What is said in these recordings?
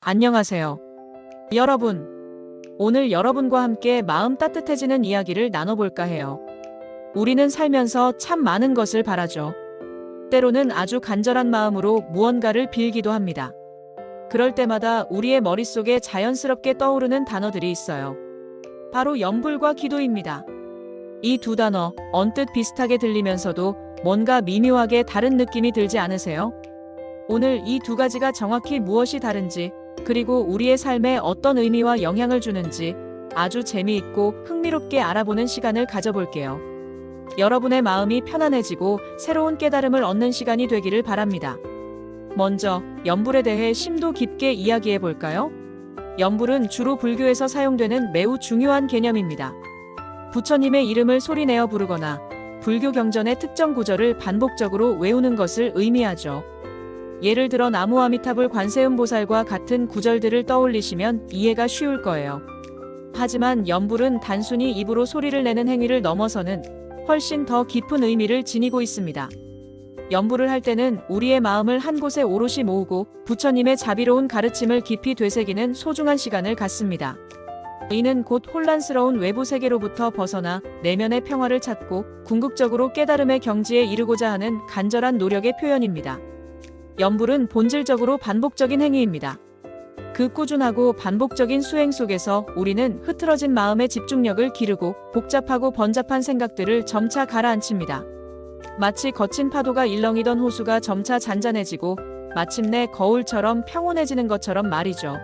안녕하세요. 여러분, 오늘 여러분과 함께 마음 따뜻해지는 이야기를 나눠볼까 해요. 우리는 살면서 참 많은 것을 바라죠. 때로는 아주 간절한 마음으로 무언가를 빌기도 합니다. 그럴 때마다 우리의 머릿속에 자연스럽게 떠오르는 단어들이 있어요. 바로 염불과 기도입니다. 이 두 단어, 언뜻 비슷하게 들리면서도 뭔가 미묘하게 다른 느낌이 들지 않으세요? 오늘 이 두 가지가 정확히 무엇이 다른지, 그리고 우리의 삶에 어떤 의미와 영향을 주는지 아주 재미있고 흥미롭게 알아보는 시간을 가져볼게요. 여러분의 마음이 편안해지고 새로운 깨달음을 얻는 시간이 되기를 바랍니다. 먼저 염불에 대해 심도 깊게 이야기해 볼까요? 염불은 주로 불교에서 사용되는 매우 중요한 개념입니다. 부처님의 이름을 소리내어 부르거나 불교 경전의 특정 구절을 반복적으로 외우는 것을 의미하죠. 예를 들어 나무아미타불 관세음보살과 같은 구절들을 떠올리시면 이해가 쉬울 거예요. 하지만 염불은 단순히 입으로 소리를 내는 행위를 넘어서는 훨씬 더 깊은 의미를 지니고 있습니다. 염불을 할 때는 우리의 마음을 한 곳에 오롯이 모으고 부처님의 자비로운 가르침을 깊이 되새기는 소중한 시간을 갖습니다. 이는 곧 혼란스러운 외부 세계로부터 벗어나 내면의 평화를 찾고 궁극적으로 깨달음의 경지에 이르고자 하는 간절한 노력의 표현입니다. 염불은 본질적으로 반복적인 행위입니다. 그 꾸준하고 반복적인 수행 속에서 우리는 흐트러진 마음의 집중력을 기르고 복잡하고 번잡한 생각들을 점차 가라앉힙니다. 마치 거친 파도가 일렁이던 호수가 점차 잔잔해지고 마침내 거울처럼 평온해지는 것처럼 말이죠.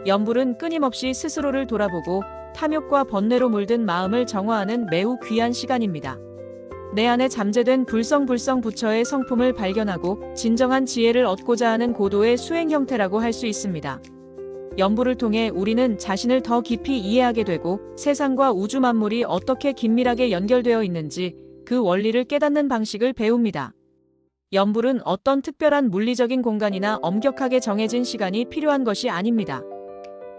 염불은 끊임없이 스스로를 돌아보고 탐욕과 번뇌로 물든 마음을 정화하는 매우 귀한 시간입니다. 내 안에 잠재된 불성불성 부처의 성품을 발견하고 진정한 지혜를 얻고자 하는 고도의 수행 형태라고 할 수 있습니다. 염불을 통해 우리는 자신을 더 깊이 이해하게 되고 세상과 우주 만물이 어떻게 긴밀하게 연결되어 있는지 그 원리를 깨닫는 방식을 배웁니다. 염불은 어떤 특별한 물리적인 공간이나 엄격하게 정해진 시간이 필요한 것이 아닙니다.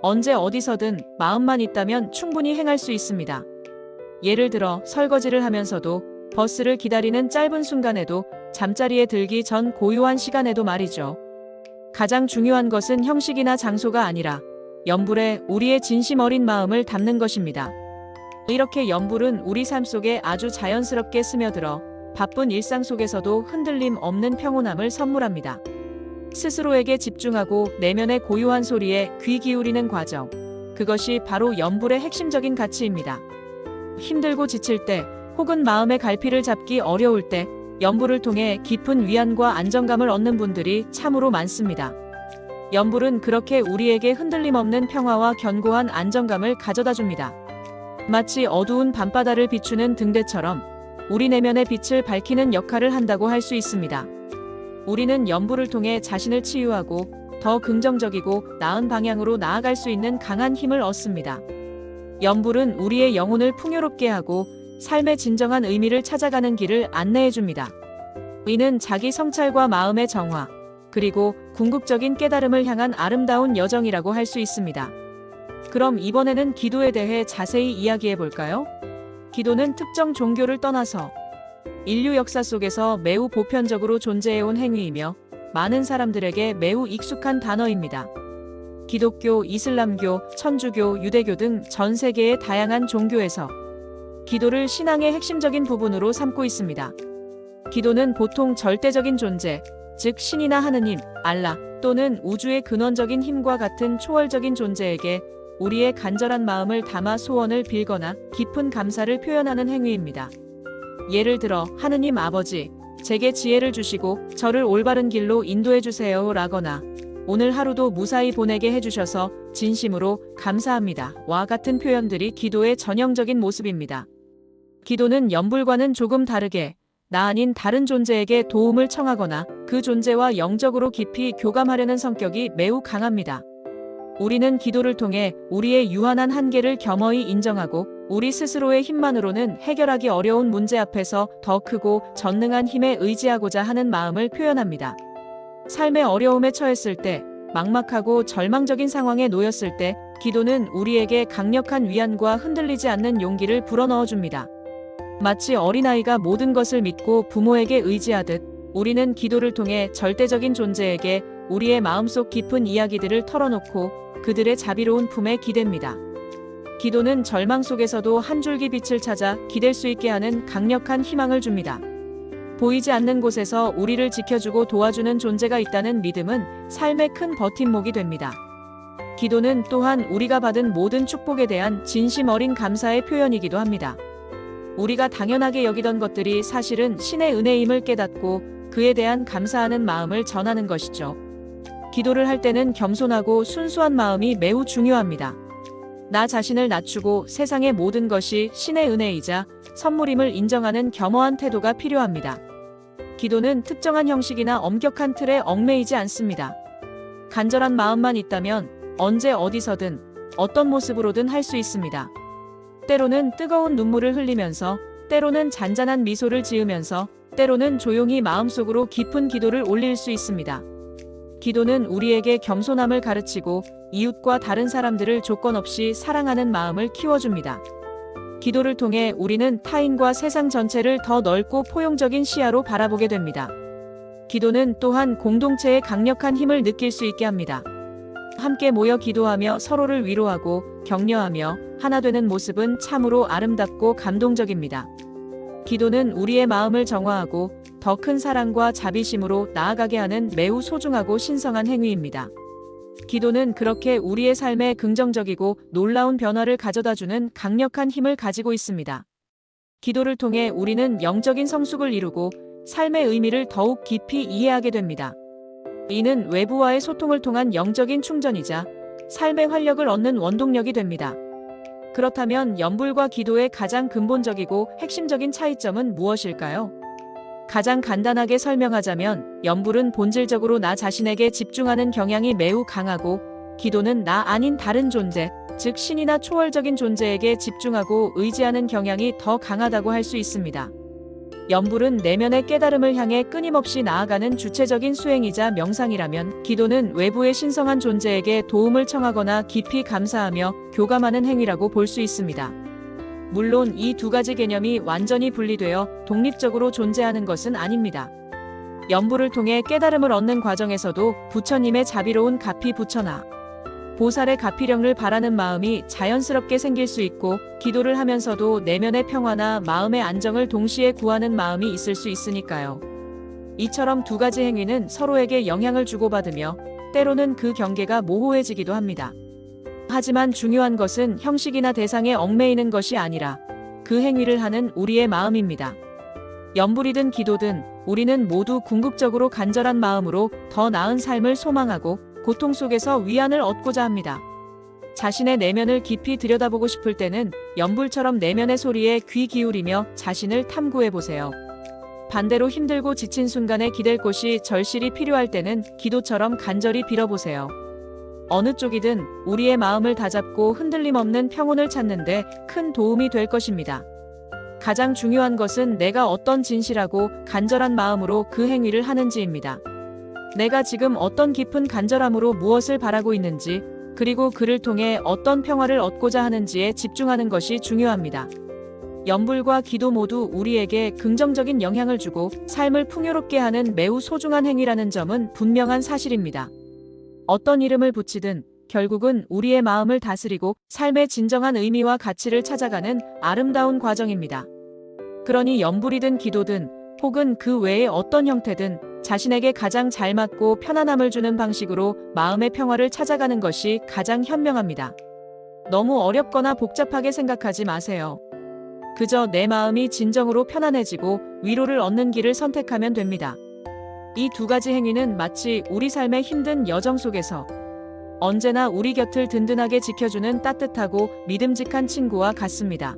언제 어디서든 마음만 있다면 충분히 행할 수 있습니다. 예를 들어 설거지를 하면서도 버스를 기다리는 짧은 순간에도 잠자리에 들기 전 고요한 시간에도 말이죠. 가장 중요한 것은 형식이나 장소가 아니라 염불에 우리의 진심 어린 마음을 담는 것입니다. 이렇게 염불은 우리 삶 속에 아주 자연스럽게 스며들어 바쁜 일상 속에서도 흔들림 없는 평온함을 선물합니다. 스스로에게 집중하고 내면의 고요한 소리에 귀 기울이는 과정, 그것이 바로 염불의 핵심적인 가치입니다. 힘들고 지칠 때 혹은 마음의 갈피를 잡기 어려울 때 염불을 통해 깊은 위안과 안정감을 얻는 분들이 참으로 많습니다. 염불은 그렇게 우리에게 흔들림 없는 평화와 견고한 안정감을 가져다 줍니다. 마치 어두운 밤바다를 비추는 등대처럼 우리 내면의 빛을 밝히는 역할을 한다고 할 수 있습니다. 우리는 염불을 통해 자신을 치유하고 더 긍정적이고 나은 방향으로 나아갈 수 있는 강한 힘을 얻습니다. 염불은 우리의 영혼을 풍요롭게 하고 삶의 진정한 의미를 찾아가는 길을 안내해 줍니다. 이는 자기 성찰과 마음의 정화, 그리고 궁극적인 깨달음을 향한 아름다운 여정이라고 할 수 있습니다. 그럼 이번에는 기도에 대해 자세히 이야기해 볼까요? 기도는 특정 종교를 떠나서 인류 역사 속에서 매우 보편적으로 존재해온 행위이며 많은 사람들에게 매우 익숙한 단어입니다. 기독교, 이슬람교, 천주교, 유대교 등 전 세계의 다양한 종교에서 기도를 신앙의 핵심적인 부분으로 삼고 있습니다. 기도는 보통 절대적인 존재, 즉 신이나 하느님, 알라 또는 우주의 근원적인 힘과 같은 초월적인 존재에게 우리의 간절한 마음을 담아 소원을 빌거나 깊은 감사를 표현하는 행위입니다. 예를 들어 하느님 아버지, 제게 지혜를 주시고 저를 올바른 길로 인도해 주세요 라거나 오늘 하루도 무사히 보내게 해주셔서 진심으로 감사합니다 와 같은 표현들이 기도의 전형적인 모습입니다. 기도는 염불과는 조금 다르게 나 아닌 다른 존재에게 도움을 청하거나 그 존재와 영적으로 깊이 교감하려는 성격이 매우 강합니다. 우리는 기도를 통해 우리의 유한한 한계를 겸허히 인정하고 우리 스스로의 힘만으로는 해결하기 어려운 문제 앞에서 더 크고 전능한 힘에 의지하고자 하는 마음을 표현합니다. 삶의 어려움에 처했을 때, 막막하고 절망적인 상황에 놓였을 때 기도는 우리에게 강력한 위안과 흔들리지 않는 용기를 불어넣어 줍니다. 마치 어린아이가 모든 것을 믿고 부모에게 의지하듯 우리는 기도를 통해 절대적인 존재에게 우리의 마음속 깊은 이야기들을 털어놓고 그들의 자비로운 품에 기댑니다. 기도는 절망 속에서도 한 줄기 빛을 찾아 기댈 수 있게 하는 강력한 희망을 줍니다. 보이지 않는 곳에서 우리를 지켜주고 도와주는 존재가 있다는 믿음은 삶의 큰 버팀목이 됩니다. 기도는 또한 우리가 받은 모든 축복에 대한 진심 어린 감사의 표현이기도 합니다. 우리가 당연하게 여기던 것들이 사실은 신의 은혜임을 깨닫고 그에 대한 감사하는 마음을 전하는 것이죠. 기도를 할 때는 겸손하고 순수한 마음이 매우 중요합니다. 나 자신을 낮추고 세상의 모든 것이 신의 은혜이자 선물임을 인정하는 겸허한 태도가 필요합니다. 기도는 특정한 형식이나 엄격한 틀에 얽매이지 않습니다. 간절한 마음만 있다면 언제 어디서든 어떤 모습으로든 할 수 있습니다. 때로는 뜨거운 눈물을 흘리면서, 때로는 잔잔한 미소를 지으면서, 때로는 조용히 마음속으로 깊은 기도를 올릴 수 있습니다. 기도는 우리에게 겸손함을 가르치고 이웃과 다른 사람들을 조건 없이 사랑하는 마음을 키워줍니다. 기도를 통해 우리는 타인과 세상 전체를 더 넓고 포용적인 시야로 바라보게 됩니다. 기도는 또한 공동체의 강력한 힘을 느낄 수 있게 합니다. 함께 모여 기도하며 서로를 위로하고 격려하며 하나 되는 모습은 참으로 아름답고 감동적입니다. 기도는 우리의 마음을 정화하고 더 큰 사랑과 자비심으로 나아가게 하는 매우 소중하고 신성한 행위입니다. 기도는 그렇게 우리의 삶에 긍정적이고 놀라운 변화를 가져다주는 강력한 힘을 가지고 있습니다. 기도를 통해 우리는 영적인 성숙을 이루고 삶의 의미를 더욱 깊이 이해하게 됩니다. 이는 외부와의 소통을 통한 영적인 충전이자 삶의 활력을 얻는 원동력이 됩니다. 그렇다면 염불과 기도의 가장 근본적이고 핵심적인 차이점은 무엇일까요? 가장 간단하게 설명하자면 염불은 본질적으로 나 자신에게 집중하는 경향이 매우 강하고, 기도는 나 아닌 다른 존재, 즉 신이나 초월적인 존재에게 집중하고 의지하는 경향이 더 강하다고 할 수 있습니다. 염불은 내면의 깨달음을 향해 끊임없이 나아가는 주체적인 수행이자 명상이라면, 기도는 외부의 신성한 존재에게 도움을 청하거나 깊이 감사하며 교감하는 행위라고 볼 수 있습니다. 물론 이 두 가지 개념이 완전히 분리되어 독립적으로 존재하는 것은 아닙니다. 염불을 통해 깨달음을 얻는 과정에서도 부처님의 자비로운 가피 부처나 보살의 가피령을 바라는 마음이 자연스럽게 생길 수 있고, 기도를 하면서도 내면의 평화나 마음의 안정을 동시에 구하는 마음이 있을 수 있으니까요. 이처럼 두 가지 행위는 서로에게 영향을 주고받으며 때로는 그 경계가 모호해지기도 합니다. 하지만 중요한 것은 형식이나 대상에 얽매이는 것이 아니라 그 행위를 하는 우리의 마음입니다. 염불이든 기도든 우리는 모두 궁극적으로 간절한 마음으로 더 나은 삶을 소망하고 고통 속에서 위안을 얻고자 합니다. 자신의 내면을 깊이 들여다보고 싶을 때는 염불처럼 내면의 소리에 귀 기울이며 자신을 탐구해보세요. 반대로 힘들고 지친 순간에 기댈 곳이 절실히 필요할 때는 기도처럼 간절히 빌어보세요. 어느 쪽이든 우리의 마음을 다잡고 흔들림 없는 평온을 찾는데 큰 도움이 될 것입니다. 가장 중요한 것은 내가 어떤 진실하고 간절한 마음으로 그 행위를 하는지입니다. 내가 지금 어떤 깊은 간절함으로 무엇을 바라고 있는지, 그리고 그를 통해 어떤 평화를 얻고자 하는지에 집중하는 것이 중요합니다. 염불과 기도 모두 우리에게 긍정적인 영향을 주고 삶을 풍요롭게 하는 매우 소중한 행위라는 점은 분명한 사실입니다. 어떤 이름을 붙이든 결국은 우리의 마음을 다스리고 삶의 진정한 의미와 가치를 찾아가는 아름다운 과정입니다. 그러니 염불이든 기도든 혹은 그 외의 어떤 형태든 자신에게 가장 잘 맞고 편안함을 주는 방식으로 마음의 평화를 찾아가는 것이 가장 현명합니다. 너무 어렵거나 복잡하게 생각하지 마세요. 그저 내 마음이 진정으로 편안해지고 위로를 얻는 길을 선택하면 됩니다. 이 두 가지 행위는 마치 우리 삶의 힘든 여정 속에서 언제나 우리 곁을 든든하게 지켜주는 따뜻하고 믿음직한 친구와 같습니다.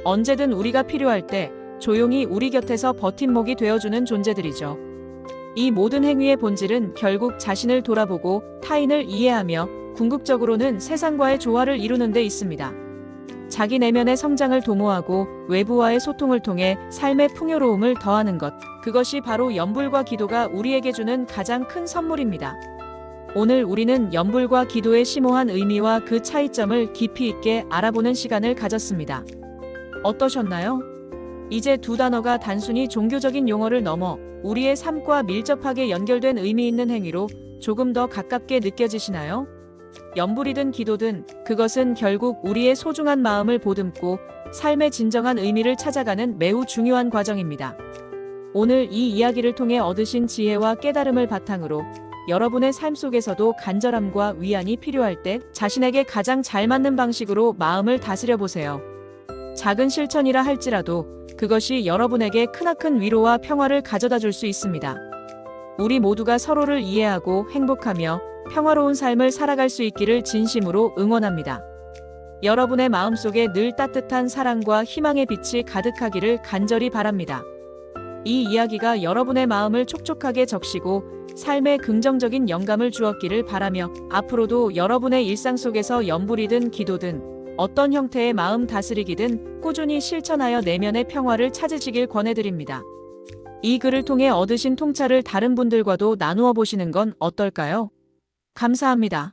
언제든 우리가 필요할 때 조용히 우리 곁에서 버팀목이 되어주는 존재들이죠. 이 모든 행위의 본질은 결국 자신을 돌아보고 타인을 이해하며 궁극적으로는 세상과의 조화를 이루는 데 있습니다. 자기 내면의 성장을 도모하고 외부와의 소통을 통해 삶의 풍요로움을 더하는 것, 그것이 바로 염불과 기도가 우리에게 주는 가장 큰 선물입니다. 오늘 우리는 염불과 기도의 심오한 의미와 그 차이점을 깊이 있게 알아보는 시간을 가졌습니다. 어떠셨나요? 이제 두 단어가 단순히 종교적인 용어를 넘어 우리의 삶과 밀접하게 연결된 의미 있는 행위로 조금 더 가깝게 느껴지시나요? 염불이든 기도든 그것은 결국 우리의 소중한 마음을 보듬고 삶의 진정한 의미를 찾아가는 매우 중요한 과정입니다. 오늘 이 이야기를 통해 얻으신 지혜와 깨달음을 바탕으로 여러분의 삶 속에서도 간절함과 위안이 필요할 때 자신에게 가장 잘 맞는 방식으로 마음을 다스려 보세요. 작은 실천이라 할지라도 그것이 여러분에게 크나큰 위로와 평화를 가져다 줄 수 있습니다. 우리 모두가 서로를 이해하고 행복하며 평화로운 삶을 살아갈 수 있기를 진심으로 응원합니다. 여러분의 마음속에 늘 따뜻한 사랑과 희망의 빛이 가득하기를 간절히 바랍니다. 이 이야기가 여러분의 마음을 촉촉하게 적시고 삶에 긍정적인 영감을 주었기를 바라며 앞으로도 여러분의 일상 속에서 염불이든 기도든 어떤 형태의 마음 다스리기든 꾸준히 실천하여 내면의 평화를 찾으시길 권해드립니다. 이 글을 통해 얻으신 통찰을 다른 분들과도 나누어 보시는 건 어떨까요? 감사합니다.